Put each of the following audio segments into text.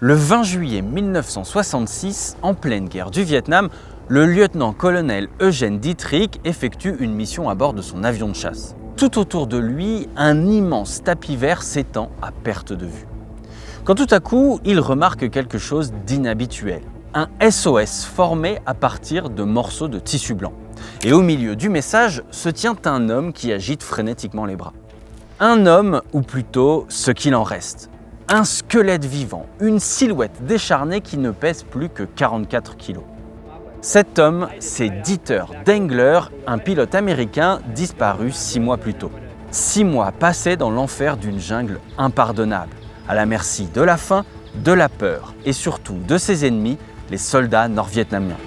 Le 20 juillet 1966, en pleine guerre du Vietnam, le lieutenant-colonel Eugène Dietrich effectue une mission à bord de son avion de chasse. Tout autour de lui, un immense tapis vert s'étend à perte de vue. Quand tout à coup, il remarque quelque chose d'inhabituel. Un SOS formé à partir de morceaux de tissu blanc. Et au milieu du message se tient un homme qui agite frénétiquement les bras. Un homme, ou plutôt ce qu'il en reste. Un squelette vivant, une silhouette décharnée qui ne pèse plus que 44 kg. Cet homme, c'est Dieter Dengler, un pilote américain disparu 6 mois plus tôt. 6 mois passés dans l'enfer d'une jungle impardonnable, à la merci de la faim, de la peur et surtout de ses ennemis, les soldats nord-vietnamiens.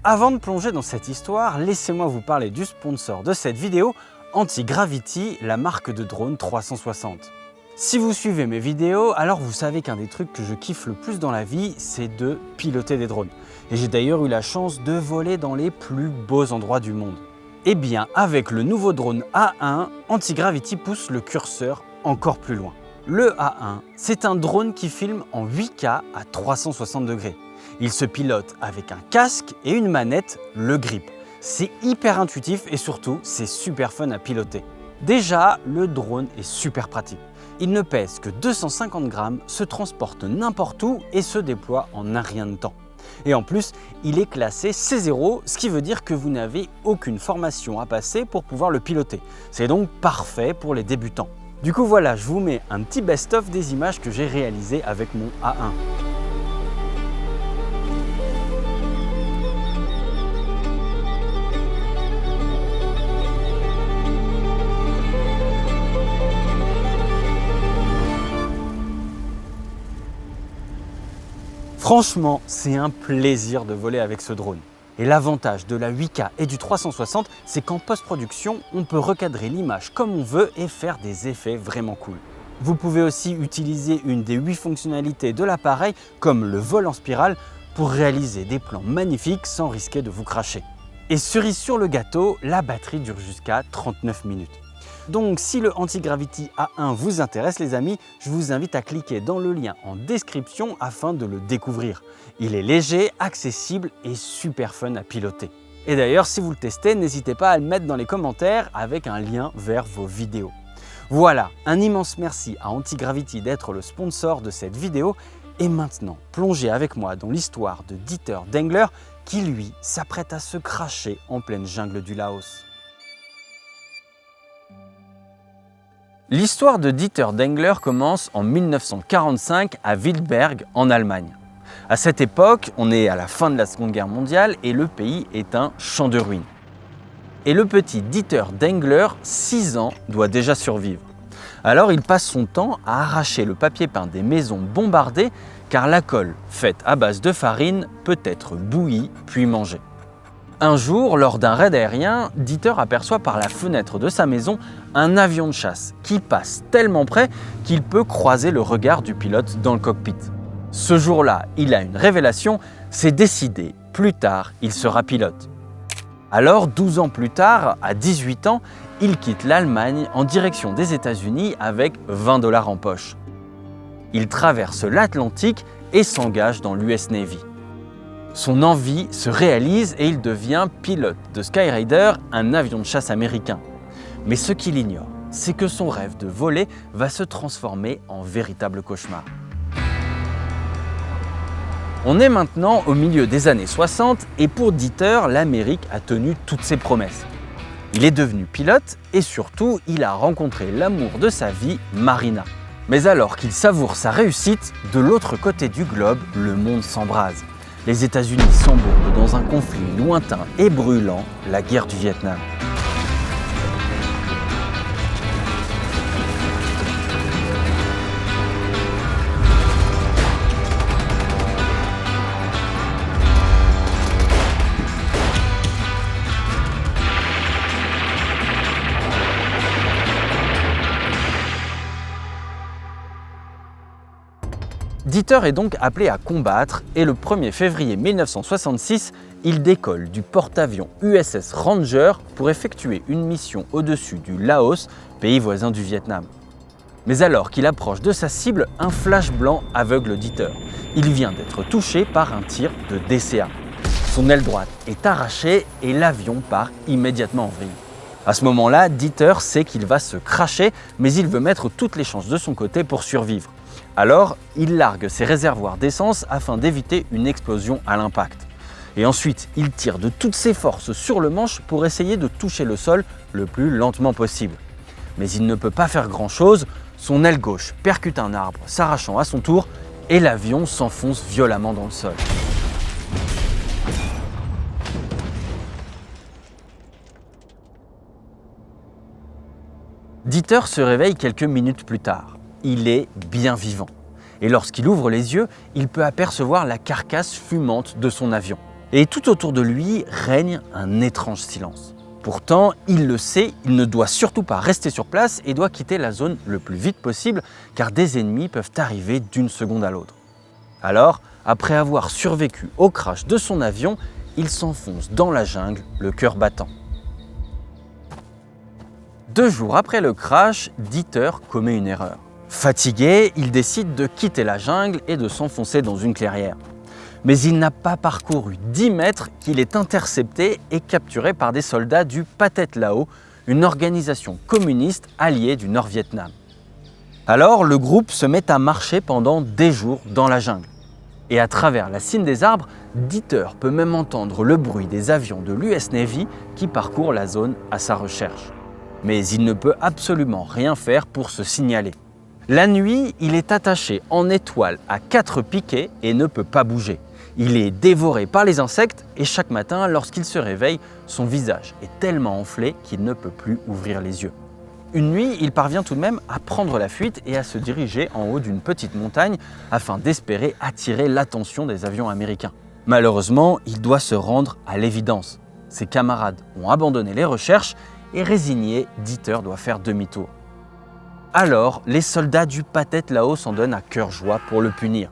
Avant de plonger dans cette histoire, laissez-moi vous parler du sponsor de cette vidéo, Antigravity, la marque de drone 360. Si vous suivez mes vidéos, alors vous savez qu'un des trucs que je kiffe le plus dans la vie, c'est de piloter des drones. Et j'ai d'ailleurs eu la chance de voler dans les plus beaux endroits du monde. Eh bien, avec le nouveau drone A1, Antigravity pousse le curseur encore plus loin. Le A1, c'est un drone qui filme en 8K à 360 degrés. Il se pilote avec un casque et une manette, le grip. C'est hyper intuitif et surtout, c'est super fun à piloter. Déjà, le drone est super pratique. Il ne pèse que 250 grammes, se transporte n'importe où et se déploie en un rien de temps. Et en plus, il est classé C0, ce qui veut dire que vous n'avez aucune formation à passer pour pouvoir le piloter. C'est donc parfait pour les débutants. Du coup voilà, je vous mets un petit best-of des images que j'ai réalisées avec mon A1. Franchement, c'est un plaisir de voler avec ce drone. Et l'avantage de la 8K et du 360, c'est qu'en post-production, on peut recadrer l'image comme on veut et faire des effets vraiment cool. Vous pouvez aussi utiliser une des 8 fonctionnalités de l'appareil, comme le vol en spirale, pour réaliser des plans magnifiques sans risquer de vous cracher. Et cerise sur le gâteau, la batterie dure jusqu'à 39 minutes. Donc si le Antigravity A1 vous intéresse les amis, je vous invite à cliquer dans le lien en description afin de le découvrir. Il est léger, accessible et super fun à piloter. Et d'ailleurs si vous le testez, n'hésitez pas à le mettre dans les commentaires avec un lien vers vos vidéos. Voilà, un immense merci à Antigravity d'être le sponsor de cette vidéo. Et maintenant, plongez avec moi dans l'histoire de Dieter Dengler qui lui s'apprête à se cracher en pleine jungle du Laos. L'histoire de Dieter Dengler commence en 1945 à Wittenberg en Allemagne. À cette époque, on est à la fin de la Seconde Guerre mondiale et le pays est un champ de ruines. Et le petit Dieter Dengler, 6 ans, doit déjà survivre. Alors il passe son temps à arracher le papier peint des maisons bombardées car la colle, faite à base de farine, peut être bouillie puis mangée. Un jour, lors d'un raid aérien, Dieter aperçoit par la fenêtre de sa maison un avion de chasse qui passe tellement près qu'il peut croiser le regard du pilote dans le cockpit. Ce jour-là, il a une révélation, c'est décidé, plus tard, il sera pilote. Alors, 12 ans plus tard, à 18 ans, il quitte l'Allemagne en direction des États-Unis avec 20 $ en poche. Il traverse l'Atlantique et s'engage dans l'US Navy. Son envie se réalise et il devient pilote de Skyraider, un avion de chasse américain. Mais ce qu'il ignore, c'est que son rêve de voler va se transformer en véritable cauchemar. On est maintenant au milieu des années 60 et pour Dieter, l'Amérique a tenu toutes ses promesses. Il est devenu pilote et surtout, il a rencontré l'amour de sa vie, Marina. Mais alors qu'il savoure sa réussite, de l'autre côté du globe, le monde s'embrase. Les États-Unis s'embourbent dans un conflit lointain et brûlant, la guerre du Vietnam. Dieter est donc appelé à combattre et le 1er février 1966, il décolle du porte-avions USS Ranger pour effectuer une mission au-dessus du Laos, pays voisin du Vietnam. Mais alors qu'il approche de sa cible, un flash blanc aveugle Dieter. Il vient d'être touché par un tir de DCA. Son aile droite est arrachée et l'avion part immédiatement en vrille. À ce moment-là, Dieter sait qu'il va se crasher, mais il veut mettre toutes les chances de son côté pour survivre. Alors, il largue ses réservoirs d'essence afin d'éviter une explosion à l'impact. Et ensuite, il tire de toutes ses forces sur le manche pour essayer de toucher le sol le plus lentement possible. Mais il ne peut pas faire grand-chose, son aile gauche percute un arbre, s'arrachant à son tour, et l'avion s'enfonce violemment dans le sol. Dieter se réveille quelques minutes plus tard. Il est bien vivant. Et lorsqu'il ouvre les yeux, il peut apercevoir la carcasse fumante de son avion. Et tout autour de lui règne un étrange silence. Pourtant, il le sait, il ne doit surtout pas rester sur place et doit quitter la zone le plus vite possible car des ennemis peuvent arriver d'une seconde à l'autre. Alors, après avoir survécu au crash de son avion, il s'enfonce dans la jungle, le cœur battant. 2 jours après le crash, Dieter commet une erreur. Fatigué, il décide de quitter la jungle et de s'enfoncer dans une clairière. Mais il n'a pas parcouru 10 mètres qu'il est intercepté et capturé par des soldats du Pathet Lao, une organisation communiste alliée du Nord-Vietnam. Alors le groupe se met à marcher pendant des jours dans la jungle. Et à travers la cime des arbres, Dieter peut même entendre le bruit des avions de l'US Navy qui parcourent la zone à sa recherche. Mais il ne peut absolument rien faire pour se signaler. La nuit, il est attaché en étoile à 4 piquets et ne peut pas bouger. Il est dévoré par les insectes et chaque matin, lorsqu'il se réveille, son visage est tellement enflé qu'il ne peut plus ouvrir les yeux. Une nuit, il parvient tout de même à prendre la fuite et à se diriger en haut d'une petite montagne afin d'espérer attirer l'attention des avions américains. Malheureusement, il doit se rendre à l'évidence. Ses camarades ont abandonné les recherches et résigné, Dieter doit faire demi-tour. Alors, les soldats du Pathet Lao s'en donnent à cœur joie pour le punir.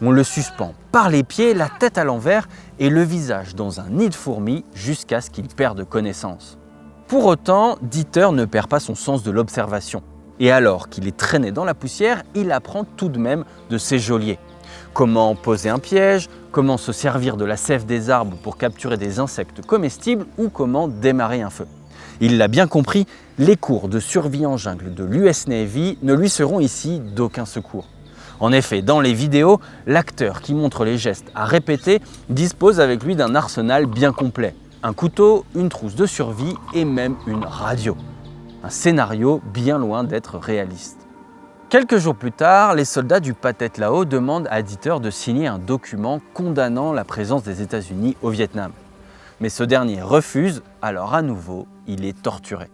On le suspend par les pieds, la tête à l'envers et le visage dans un nid de fourmis jusqu'à ce qu'il perde connaissance. Pour autant, Dieter ne perd pas son sens de l'observation. Et alors qu'il est traîné dans la poussière, il apprend tout de même de ses geôliers. Comment poser un piège, comment se servir de la sève des arbres pour capturer des insectes comestibles ou comment démarrer un feu. Il l'a bien compris, les cours de survie en jungle de l'US Navy ne lui seront ici d'aucun secours. En effet, dans les vidéos, l'acteur qui montre les gestes à répéter dispose avec lui d'un arsenal bien complet. Un couteau, une trousse de survie et même une radio. Un scénario bien loin d'être réaliste. Quelques jours plus tard, les soldats du Pathet Lao demandent à Dieter de signer un document condamnant la présence des États-Unis au Vietnam. Mais ce dernier refuse, alors à nouveau, il est torturé.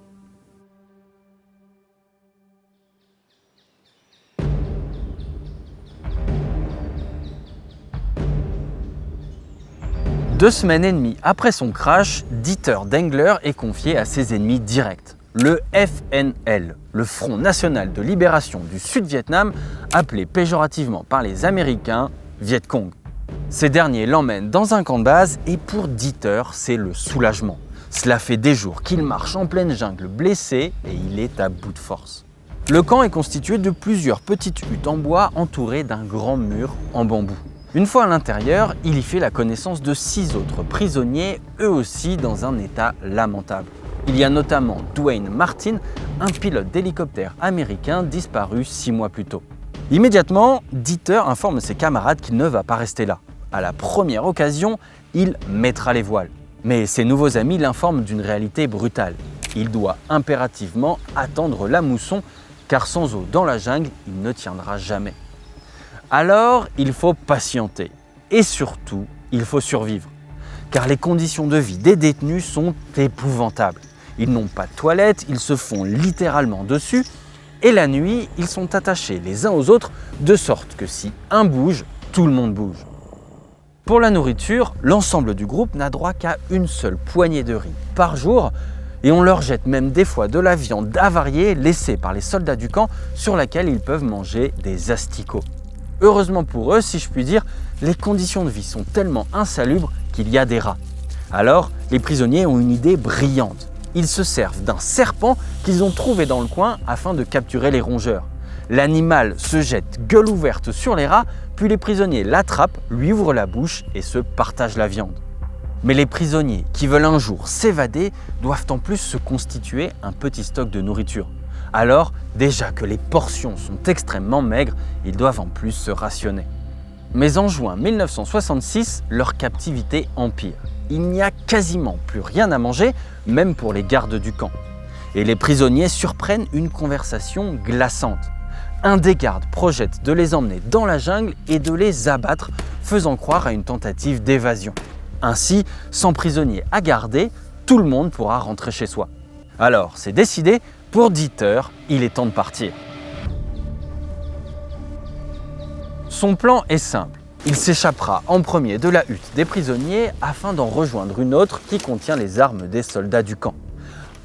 Deux semaines et demie après son crash, Dieter Dengler est confié à ses ennemis directs, le FNL, le Front National de Libération du Sud-Vietnam, appelé péjorativement par les Américains Viet Cong. Ces derniers l'emmènent dans un camp de base et pour Dieter, c'est le soulagement. Cela fait des jours qu'il marche en pleine jungle blessé et il est à bout de force. Le camp est constitué de plusieurs petites huttes en bois entourées d'un grand mur en bambou. Une fois à l'intérieur, il y fait la connaissance de 6 autres prisonniers, eux aussi dans un état lamentable. Il y a notamment Dwayne Martin, un pilote d'hélicoptère américain disparu 6 mois plus tôt. Immédiatement, Dieter informe ses camarades qu'il ne va pas rester là. À la première occasion, il mettra les voiles. Mais ses nouveaux amis l'informent d'une réalité brutale. Il doit impérativement attendre la mousson, car sans eau dans la jungle, il ne tiendra jamais. Alors, il faut patienter. Et surtout, il faut survivre. Car les conditions de vie des détenus sont épouvantables. Ils n'ont pas de toilette, ils se font littéralement dessus. Et la nuit, ils sont attachés les uns aux autres, de sorte que si un bouge, tout le monde bouge. Pour la nourriture, l'ensemble du groupe n'a droit qu'à une seule poignée de riz par jour, et on leur jette même des fois de la viande avariée laissée par les soldats du camp sur laquelle ils peuvent manger des asticots. Heureusement pour eux, si je puis dire, les conditions de vie sont tellement insalubres qu'il y a des rats. Alors, les prisonniers ont une idée brillante. Ils se servent d'un serpent qu'ils ont trouvé dans le coin afin de capturer les rongeurs. L'animal se jette gueule ouverte sur les rats, puis les prisonniers l'attrapent, lui ouvrent la bouche et se partagent la viande. Mais les prisonniers qui veulent un jour s'évader doivent en plus se constituer un petit stock de nourriture. Alors, déjà que les portions sont extrêmement maigres, ils doivent en plus se rationner. Mais en juin 1966, leur captivité empire. Il n'y a quasiment plus rien à manger, même pour les gardes du camp. Et les prisonniers surprennent une conversation glaçante. Un des gardes projette de les emmener dans la jungle et de les abattre, faisant croire à une tentative d'évasion. Ainsi, sans prisonniers à garder, tout le monde pourra rentrer chez soi. Alors, c'est décidé, pour Dieter, il est temps de partir. Son plan est simple. Il s'échappera en premier de la hutte des prisonniers afin d'en rejoindre une autre qui contient les armes des soldats du camp.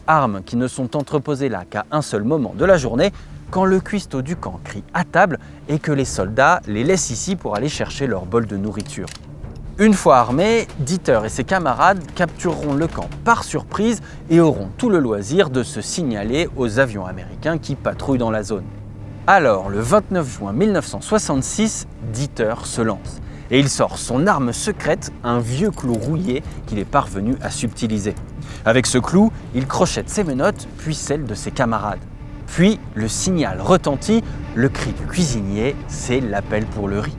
Armes qui ne sont entreposées là qu'à un seul moment de la journée, quand le cuistot du camp crie à table et que les soldats les laissent ici pour aller chercher leur bol de nourriture. Une fois armés, Dieter et ses camarades captureront le camp par surprise et auront tout le loisir de se signaler aux avions américains qui patrouillent dans la zone. Alors, le 29 juin 1966, Dieter se lance et il sort son arme secrète, un vieux clou rouillé qu'il est parvenu à subtiliser. Avec ce clou, il crochette ses menottes puis celles de ses camarades. Puis, le signal retentit, le cri du cuisinier, c'est l'appel pour le riz.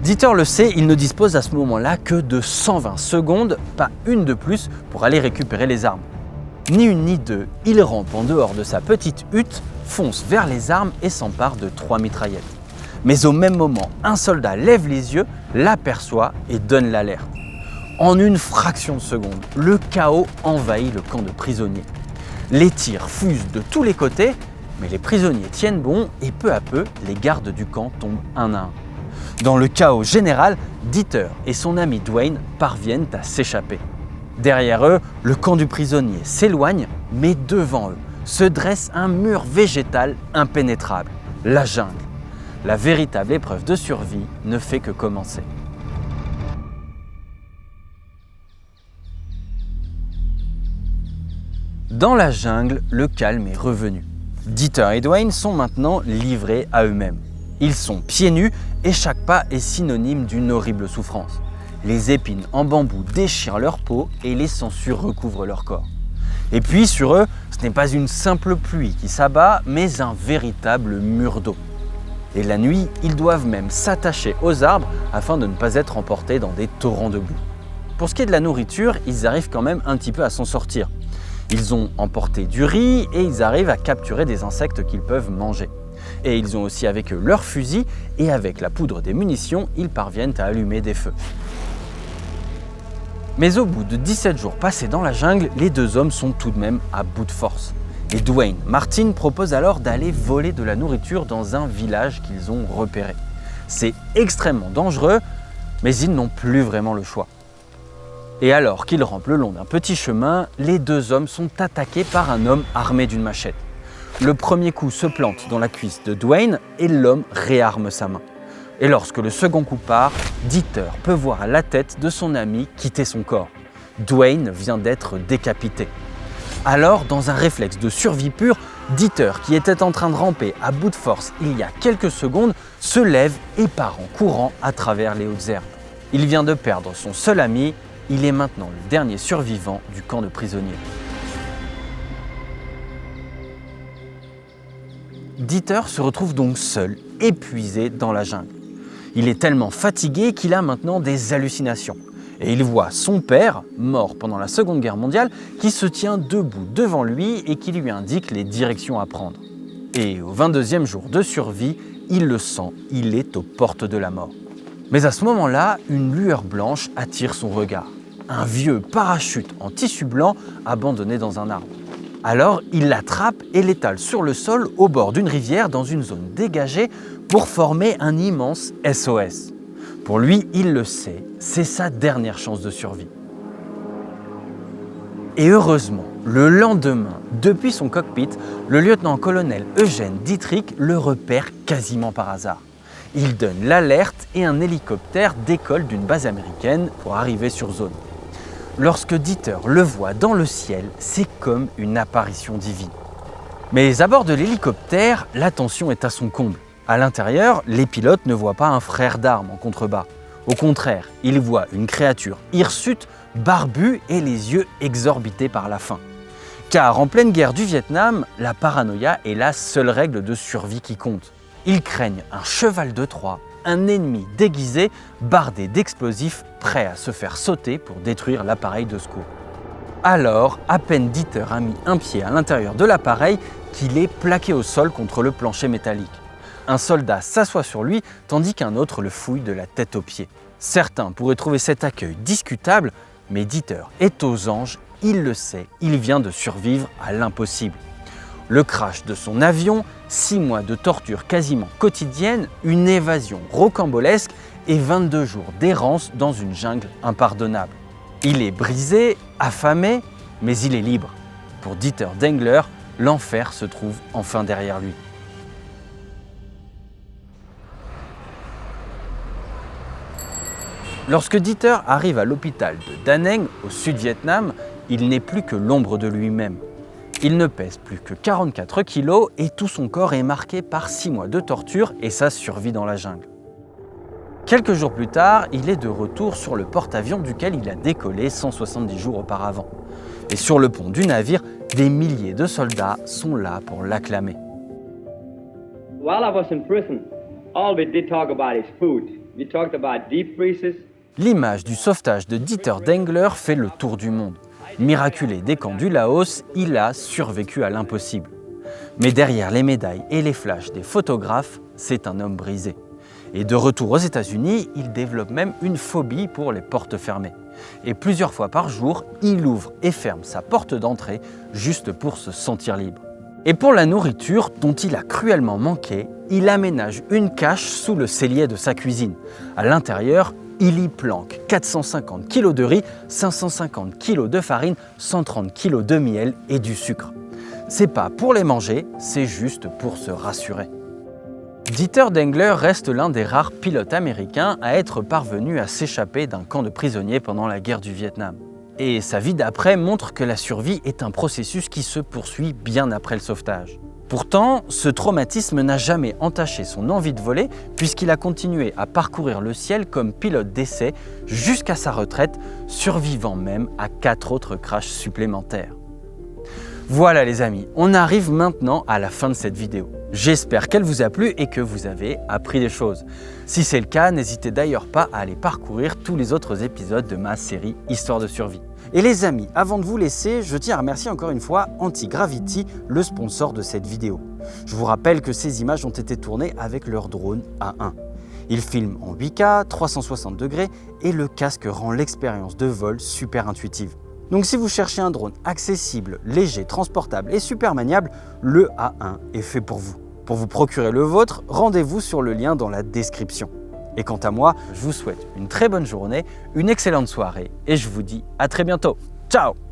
Dieter le sait, il ne dispose à ce moment-là que de 120 secondes, pas une de plus, pour aller récupérer les armes. Ni une ni deux, il rampe en dehors de sa petite hutte, fonce vers les armes et s'empare de 3 mitraillettes. Mais au même moment, un soldat lève les yeux, l'aperçoit et donne l'alerte. En une fraction de seconde, le chaos envahit le camp de prisonniers. Les tirs fusent de tous les côtés, mais les prisonniers tiennent bon et peu à peu, les gardes du camp tombent un à un. Dans le chaos général, Dieter et son ami Dwayne parviennent à s'échapper. Derrière eux, le camp du prisonnier s'éloigne, mais devant eux se dresse un mur végétal impénétrable, la jungle. La véritable épreuve de survie ne fait que commencer. Dans la jungle, le calme est revenu. Dieter et Dwayne sont maintenant livrés à eux-mêmes. Ils sont pieds nus et chaque pas est synonyme d'une horrible souffrance. Les épines en bambou déchirent leur peau et les sangsues recouvrent leur corps. Et puis sur eux, ce n'est pas une simple pluie qui s'abat, mais un véritable mur d'eau. Et la nuit, ils doivent même s'attacher aux arbres afin de ne pas être emportés dans des torrents de boue. Pour ce qui est de la nourriture, ils arrivent quand même un petit peu à s'en sortir. Ils ont emporté du riz et ils arrivent à capturer des insectes qu'ils peuvent manger. Et ils ont aussi avec eux leurs fusils et avec la poudre des munitions, ils parviennent à allumer des feux. Mais au bout de 17 jours passés dans la jungle, les deux hommes sont tout de même à bout de force. Et Dwayne Martin propose alors d'aller voler de la nourriture dans un village qu'ils ont repéré. C'est extrêmement dangereux, mais ils n'ont plus vraiment le choix. Et alors qu'ils rampent le long d'un petit chemin, les deux hommes sont attaqués par un homme armé d'une machette. Le premier coup se plante dans la cuisse de Dwayne et l'homme réarme sa main. Et lorsque le second coup part, Dieter peut voir la tête de son ami quitter son corps. Dwayne vient d'être décapité. Alors, dans un réflexe de survie pure, Dieter, qui était en train de ramper à bout de force il y a quelques secondes, se lève et part en courant à travers les hautes herbes. Il vient de perdre son seul ami, il est maintenant le dernier survivant du camp de prisonniers. Dieter se retrouve donc seul, épuisé dans la jungle. Il est tellement fatigué qu'il a maintenant des hallucinations. Et il voit son père, mort pendant la Seconde Guerre mondiale, qui se tient debout devant lui et qui lui indique les directions à prendre. Et au 22e jour de survie, il le sent, il est aux portes de la mort. Mais à ce moment-là, une lueur blanche attire son regard. Un vieux parachute en tissu blanc abandonné dans un arbre. Alors, il l'attrape et l'étale sur le sol au bord d'une rivière dans une zone dégagée pour former un immense SOS. Pour lui, il le sait, c'est sa dernière chance de survie. Et heureusement, le lendemain, depuis son cockpit, le lieutenant-colonel Eugène Dietrich le repère quasiment par hasard. Il donne l'alerte et un hélicoptère décolle d'une base américaine pour arriver sur zone. Lorsque Dieter le voit dans le ciel, c'est comme une apparition divine. Mais à bord de l'hélicoptère, la tension est à son comble. À l'intérieur, les pilotes ne voient pas un frère d'armes en contrebas. Au contraire, ils voient une créature hirsute, barbue et les yeux exorbités par la faim. Car en pleine guerre du Vietnam, la paranoïa est la seule règle de survie qui compte. Ils craignent un cheval de Troie, un ennemi déguisé, bardé d'explosifs, prêt à se faire sauter pour détruire l'appareil de secours. Alors, à peine Dieter a mis un pied à l'intérieur de l'appareil qu'il est plaqué au sol contre le plancher métallique. Un soldat s'assoit sur lui tandis qu'un autre le fouille de la tête aux pieds. Certains pourraient trouver cet accueil discutable, mais Dieter est aux anges, il le sait, il vient de survivre à l'impossible. Le crash de son avion, 6 mois de torture quasiment quotidienne, une évasion rocambolesque et 22 jours d'errance dans une jungle impardonnable. Il est brisé, affamé, mais il est libre. Pour Dieter Dengler, l'enfer se trouve enfin derrière lui. Lorsque Dieter arrive à l'hôpital de Da Nang, au Sud-Vietnam, il n'est plus que l'ombre de lui-même. Il ne pèse plus que 44 kilos et tout son corps est marqué par 6 mois de torture et sa survie dans la jungle. Quelques jours plus tard, il est de retour sur le porte-avions duquel il a décollé 170 jours auparavant. Et sur le pont du navire, des milliers de soldats sont là pour l'acclamer. While I was in prison, all we did talk about is food. We talked about deep freezes. L'image du sauvetage de Dieter Dengler fait le tour du monde. Miraculé des camps du Laos, il a survécu à l'impossible. Mais derrière les médailles et les flashs des photographes, c'est un homme brisé. Et de retour aux États-Unis, il développe même une phobie pour les portes fermées. Et plusieurs fois par jour, il ouvre et ferme sa porte d'entrée juste pour se sentir libre. Et pour la nourriture dont il a cruellement manqué, il aménage une cache sous le cellier de sa cuisine. À l'intérieur, il y planque 450 kg de riz, 550 kg de farine, 130 kg de miel et du sucre. C'est pas pour les manger, c'est juste pour se rassurer. Dieter Dengler reste l'un des rares pilotes américains à être parvenu à s'échapper d'un camp de prisonniers pendant la guerre du Vietnam. Et sa vie d'après montre que la survie est un processus qui se poursuit bien après le sauvetage. Pourtant, ce traumatisme n'a jamais entaché son envie de voler puisqu'il a continué à parcourir le ciel comme pilote d'essai jusqu'à sa retraite, survivant même à 4 autres crashs supplémentaires. Voilà les amis, on arrive maintenant à la fin de cette vidéo. J'espère qu'elle vous a plu et que vous avez appris des choses. Si c'est le cas, n'hésitez d'ailleurs pas à aller parcourir tous les autres épisodes de ma série Histoire de survie. Et les amis, avant de vous laisser, je tiens à remercier encore une fois Antigravity, le sponsor de cette vidéo. Je vous rappelle que ces images ont été tournées avec leur drone A1. Il filme en 8K, 360 degrés et le casque rend l'expérience de vol super intuitive. Donc si vous cherchez un drone accessible, léger, transportable et super maniable, le A1 est fait pour vous. Pour vous procurer le vôtre, rendez-vous sur le lien dans la description. Et quant à moi, je vous souhaite une très bonne journée, une excellente soirée et je vous dis à très bientôt. Ciao!